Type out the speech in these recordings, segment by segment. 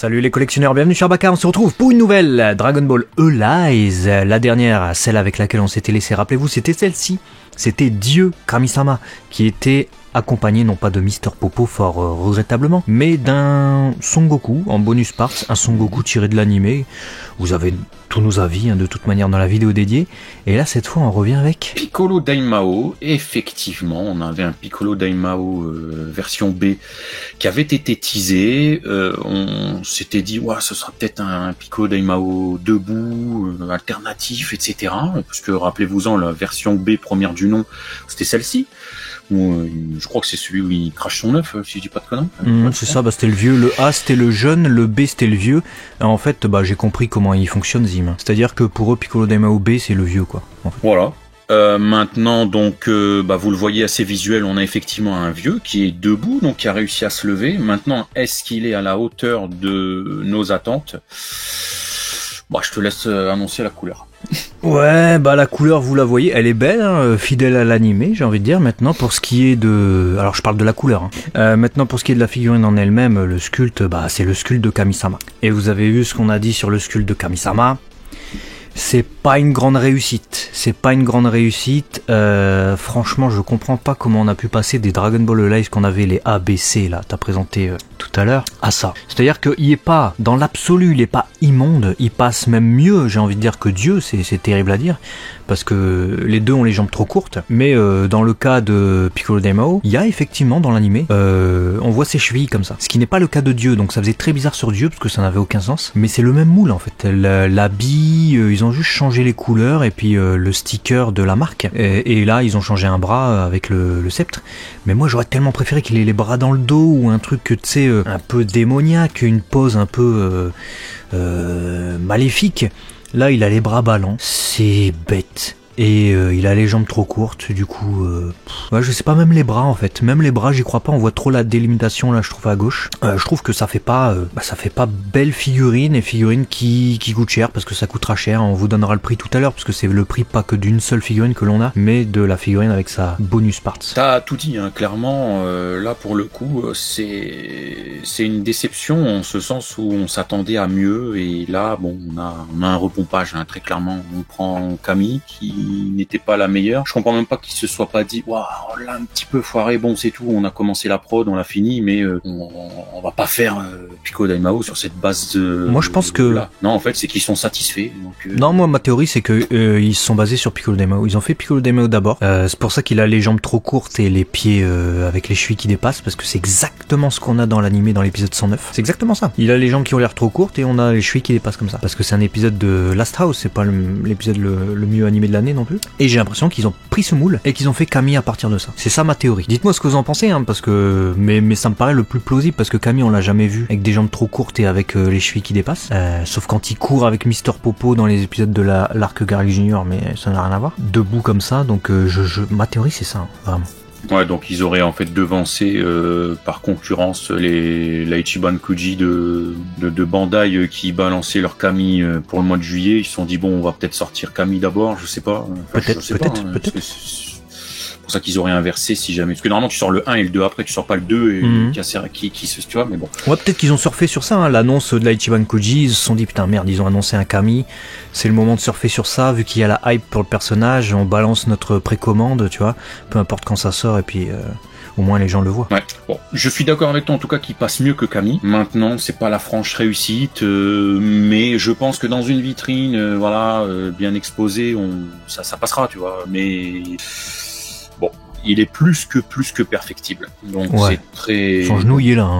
Salut les collectionneurs, bienvenue sur Baka, on se retrouve pour une nouvelle Dragon Ball Elise. La dernière, celle avec laquelle on s'était laissé, rappelez-vous, c'était celle-ci. C'était Dieu Kami-sama qui était accompagné non pas de Mister Popo fort regrettablement, mais d'un Son Goku en bonus parts, un Son Goku tiré de l'animé. Vous avez tous nos avis de toute manière dans la vidéo dédiée. Et là cette fois on revient avec Piccolo Daimao. Effectivement, on avait un Piccolo Daimao version B qui avait été teasé. On s'était dit ouais, ce sera peut-être un Piccolo Daimao debout, alternatif, etc. Parce que rappelez-vous-en, la version B première du nom, c'était celle-ci. Je crois que c'est celui où il crache son œuf, si je dis pas de conneries. C'est ça, c'était le vieux, le A c'était le jeune, le B c'était le vieux. Et en fait, j'ai compris comment il fonctionne Zim. C'est-à-dire que pour eux, Piccolo Daimao B c'est le vieux quoi. En fait. Voilà. Maintenant, donc, vous le voyez assez visuel, on a effectivement un vieux qui est debout, donc qui a réussi à se lever. Maintenant, est-ce qu'il est à la hauteur de nos attentes ? Je te laisse annoncer la couleur. Ouais, la couleur, vous la voyez, elle est belle, fidèle à l'animé, j'ai envie de dire. Maintenant, pour ce qui est de... Alors, je parle de la couleur. Maintenant, pour ce qui est de la figurine en elle-même, le sculpte, c'est le sculpte de Kami-sama. Et vous avez vu ce qu'on a dit sur le sculpte de Kami-sama. C'est pas une grande réussite. Franchement, je comprends pas comment on a pu passer des Dragon Ball Elise qu'on avait les A, B, C, là, t'as présenté tout à l'heure, à ça. C'est-à-dire qu'il est pas, dans l'absolu, il est pas immonde, il passe même mieux, j'ai envie de dire, que Dieu, c'est terrible à dire, parce que les deux ont les jambes trop courtes, mais dans le cas de Piccolo Daimao, il y a effectivement dans l'animé, on voit ses chevilles comme ça, ce qui n'est pas le cas de Dieu, donc ça faisait très bizarre sur Dieu, parce que ça n'avait aucun sens, mais c'est le même moule en fait, l'habit, ils ont juste changé les couleurs, et puis le sticker de la marque, et là ils ont changé un bras avec le sceptre, mais moi j'aurais tellement préféré qu'il ait les bras dans le dos, ou un truc, tu sais, un peu démoniaque, une pose un peu maléfique. Là, il a les bras ballants, c'est bête. Et il a les jambes trop courtes, du coup... je sais pas, même les bras en fait. Même les bras, j'y crois pas, on voit trop la délimitation là, je trouve, à gauche. Je trouve que ça fait pas belle figurine, et figurine qui coûte cher, parce que ça coûtera cher. On vous donnera le prix tout à l'heure, parce que c'est le prix pas que d'une seule figurine que l'on a, mais de la figurine avec sa bonus parts. T'as tout dit, clairement, là pour le coup, c'est une déception, en ce sens où on s'attendait à mieux, et là, on a un repompage, très clairement. On prend Camille, qui n'était pas la meilleure. Je comprends même pas qu'il se soit pas dit waouh, on l'a un petit peu foiré, bon c'est tout, on a commencé la prod, on l'a fini, mais on va pas faire Piccolo Daimao sur cette base de... Moi je pense que... Là. Non, en fait c'est qu'ils sont satisfaits. Donc, Non, moi ma théorie c'est que ils se sont basés sur Piccolo Daimao. Ils ont fait Piccolo Daimao d'abord. C'est pour ça qu'il a les jambes trop courtes et les pieds avec les chevilles qui dépassent, parce que c'est exactement ce qu'on a dans l'animé dans l'épisode 109. C'est exactement ça. Il a les jambes qui ont l'air trop courtes et on a les chevilles qui dépassent comme ça. Parce que c'est un épisode de Last House, c'est pas l'épisode le mieux animé de l'année non plus. Et j'ai l'impression qu'ils ont pris ce moule et qu'ils ont fait Camille à partir de ça. C'est ça ma théorie. Dites-moi ce que vous en pensez, parce que mais ça me paraît le plus plausible, parce que Camille on l'a jamais vu avec des jambes trop courtes et avec les chevilles qui dépassent. Sauf quand il court avec Mister Popo dans les épisodes de l'arc Garlic Junior, mais ça n'a rien à voir. Debout comme ça, donc ma théorie c'est ça, vraiment. Ouais, donc ils auraient en fait devancé par concurrence la Ichiban Kuji de Bandai qui balançaient leur Kami pour le mois de juillet. Ils se sont dit bon, on va peut-être sortir Kami d'abord, je sais pas. Peut-être. C'est pour ça qu'ils auraient inversé si jamais. Parce que normalement tu sors le 1 et le 2 après, tu sors pas le 2 et qui se tu vois, mais bon. Ouais, peut-être qu'ils ont surfé sur ça, l'annonce de la Ichiban Kuji, ils se sont dit putain merde, ils ont annoncé un Kami, c'est le moment de surfer sur ça, vu qu'il y a la hype pour le personnage, on balance notre précommande, tu vois, peu importe quand ça sort, et puis au moins les gens le voient. Ouais. Bon, je suis d'accord avec toi en tout cas qu'il passe mieux que Kami. Maintenant, c'est pas la franche réussite, mais je pense que dans une vitrine, bien exposée, ça passera, tu vois. Mais bon, il est plus que perfectible. Donc c'est très... Son genou il est là.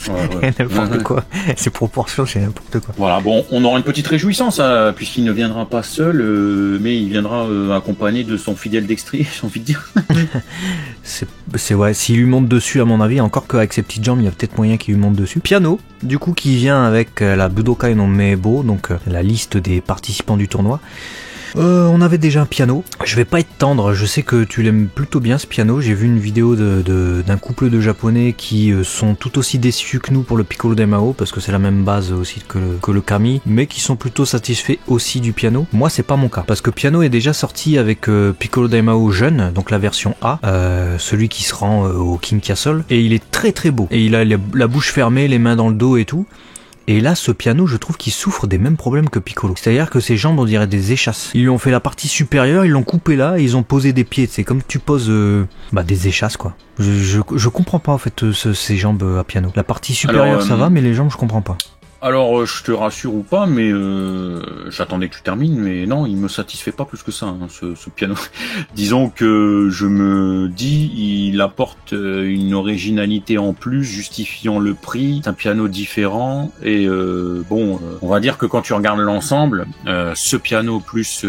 Ouais. N'importe quoi. Ses proportions, c'est n'importe quoi. Voilà, bon, on aura une petite réjouissance, puisqu'il ne viendra pas seul, mais il viendra accompagné de son fidèle Dextri, j'ai envie de dire. c'est ouais, s'il lui monte dessus, à mon avis, encore qu'avec ses petites jambes, il y a peut-être moyen qu'il lui monte dessus. Piano, du coup, qui vient avec la Budokai no Meibo, donc la liste des participants du tournoi. On avait déjà un piano. Je vais pas être tendre, je sais que tu l'aimes plutôt bien ce piano. J'ai vu une vidéo d'un couple de japonais qui sont tout aussi déçus que nous pour le Piccolo Daimao, parce que c'est la même base aussi que le Kami, mais qui sont plutôt satisfaits aussi du piano. Moi, c'est pas mon cas, parce que piano est déjà sorti avec Piccolo Daimao jeune, donc la version A, celui qui se rend au King Castle, et il est très très beau. Et il a la bouche fermée, les mains dans le dos et tout. Et là, ce piano, je trouve qu'il souffre des mêmes problèmes que Piccolo. C'est-à-dire que ses jambes, on dirait des échasses. Ils lui ont fait la partie supérieure, ils l'ont coupé là, et ils ont posé des pieds. C'est comme tu poses des échasses, quoi. Je comprends pas, en fait, ces jambes à piano. La partie supérieure, ça va, mais les jambes, je comprends pas. Alors, je te rassure ou pas, mais j'attendais que tu termines, mais non, il me satisfait pas plus que ça, hein, ce piano. Disons que je me dis, il apporte une originalité en plus, justifiant le prix. C'est un piano différent, et on va dire que quand tu regardes l'ensemble, ce piano plus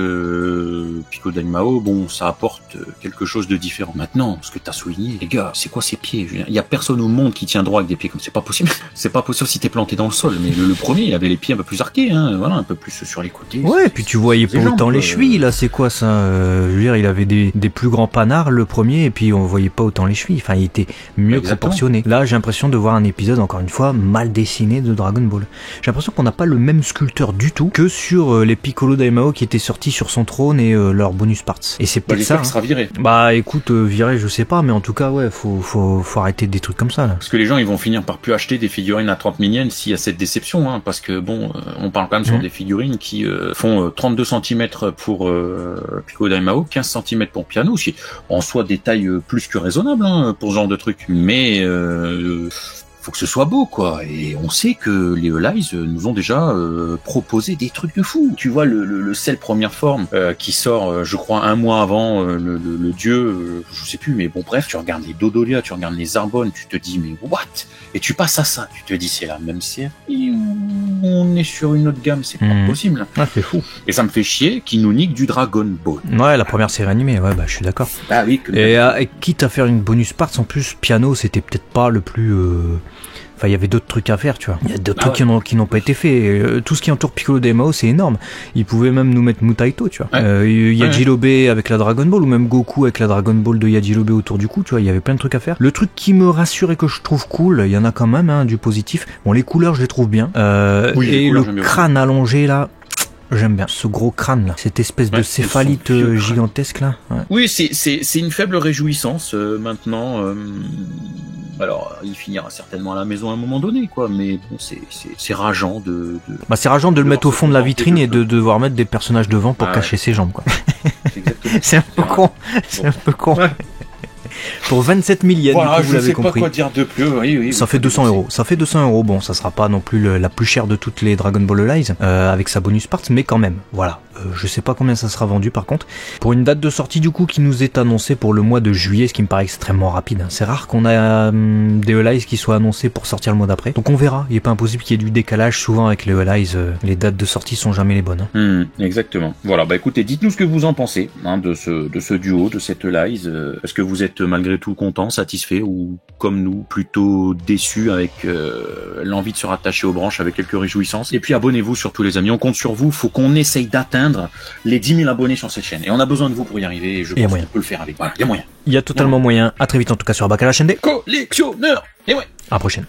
Piccolo Daimao, bon, ça apporte quelque chose de différent. Maintenant, ce que t'as souligné, les gars, c'est quoi ces pieds? Il y a personne au monde qui tient droit avec des pieds comme ça. C'est pas possible. C'est pas possible si t'es planté dans le sol, mais le premier, il avait les pieds un peu plus arqués, hein, voilà, un peu plus sur les côtés. Ouais, puis tu voyais pas autant les chevilles, là, c'est quoi ça je veux dire, il avait des plus grands panards, le premier, et puis on voyait pas autant les chevilles. Enfin, il était mieux proportionné. Là, j'ai l'impression de voir un épisode, encore une fois, mal dessiné de Dragon Ball. J'ai l'impression qu'on n'a pas le même sculpteur du tout que sur les Piccolo Daimao qui étaient sortis sur son trône et leurs bonus parts. Et c'est peut-être ça. Sera viré. Bah, écoute, viré, je sais pas, mais en tout cas, ouais, faut arrêter des trucs comme ça, là. Parce que les gens, ils vont finir par plus acheter des figurines à 30 000 s'il y a cette déception. Hein, parce que bon, on parle quand même sur des figurines qui font 32 cm pour Piccolo Daimao, 15 cm pour piano, c'est en soi des tailles plus que raisonnables hein, pour ce genre de truc. Mais faut que ce soit beau, quoi. Et on sait que les Alize nous ont déjà proposé des trucs de fou. Tu vois le Cell première forme qui sort, je crois, un mois avant le dieu, je sais plus, mais bon, bref, tu regardes les Dodolia, tu regardes les Arbonne, tu te dis, mais what? Et tu passes à ça, tu te dis, c'est la même série ou on est sur une autre gamme, c'est pas possible. Ah, c'est fou. Et ça me fait chier qu'ils nous niquent du Dragon Ball. Ouais, la première série animée, ouais, bah, je suis d'accord. Ah oui. Et quitte à faire une bonus parts, en plus, piano, c'était peut-être pas le plus... Enfin, il y avait d'autres trucs à faire, tu vois. Il y a d'autres trucs qui n'ont pas été faits. Tout ce qui entoure Piccolo Daimao, c'est énorme. Ils pouvaient même nous mettre Mutaito, tu vois. Yajirobe avec la Dragon Ball, ou même Goku avec la Dragon Ball de Yajirobe autour du cou, tu vois. Il y avait plein de trucs à faire. Le truc qui me rassure et que je trouve cool, il y en a quand même, hein, du positif. Bon, les couleurs, je les trouve bien. Et le crâne allongé, là... J'aime bien ce gros crâne là, cette espèce de céphalite gigantesque là. Ouais. Oui, c'est une faible réjouissance maintenant. Alors, il finira certainement à la maison à un moment donné, quoi. Mais bon, c'est rageant de. Bah, c'est rageant de le mettre au fond de la vitrine et de devoir mettre des personnages devant pour cacher ses jambes, quoi. C'est un peu con. C'est un peu con. Ouais. Pour 27 000 yens, voilà, vous l'avez compris. Je sais pas quoi dire de plus. Oui, ça fait 200 €. Ça fait 200 €. Bon, ça sera pas non plus la plus chère de toutes les Dragon Ball Alize avec sa bonus parts, mais quand même. Voilà. Je sais pas combien ça sera vendu par contre. Pour une date de sortie du coup qui nous est annoncée pour le mois de juillet, ce qui me paraît extrêmement rapide. Hein. C'est rare qu'on a des Alize qui soient annoncés pour sortir le mois d'après. Donc on verra. Il est pas impossible qu'il y ait du décalage. Souvent avec les Alize, les dates de sortie sont jamais les bonnes. Hein. Exactement. Voilà. Bah écoutez, dites-nous ce que vous en pensez de ce duo, de cette Alize. Est-ce que vous êtes malgré tout content, satisfait ou comme nous plutôt déçu avec l'envie de se rattacher aux branches avec quelques réjouissances. Et puis abonnez-vous surtout les amis. On compte sur vous. Faut qu'on essaye d'atteindre les 10 000 abonnés sur cette chaîne. Et on a besoin de vous pour y arriver. Et je pense qu'on peut le faire avec. Voilà, il y a moyen. Il y a totalement moyen. À très vite en tout cas sur Abaka la chaîne des collectionneurs. Et ouais. À la prochaine.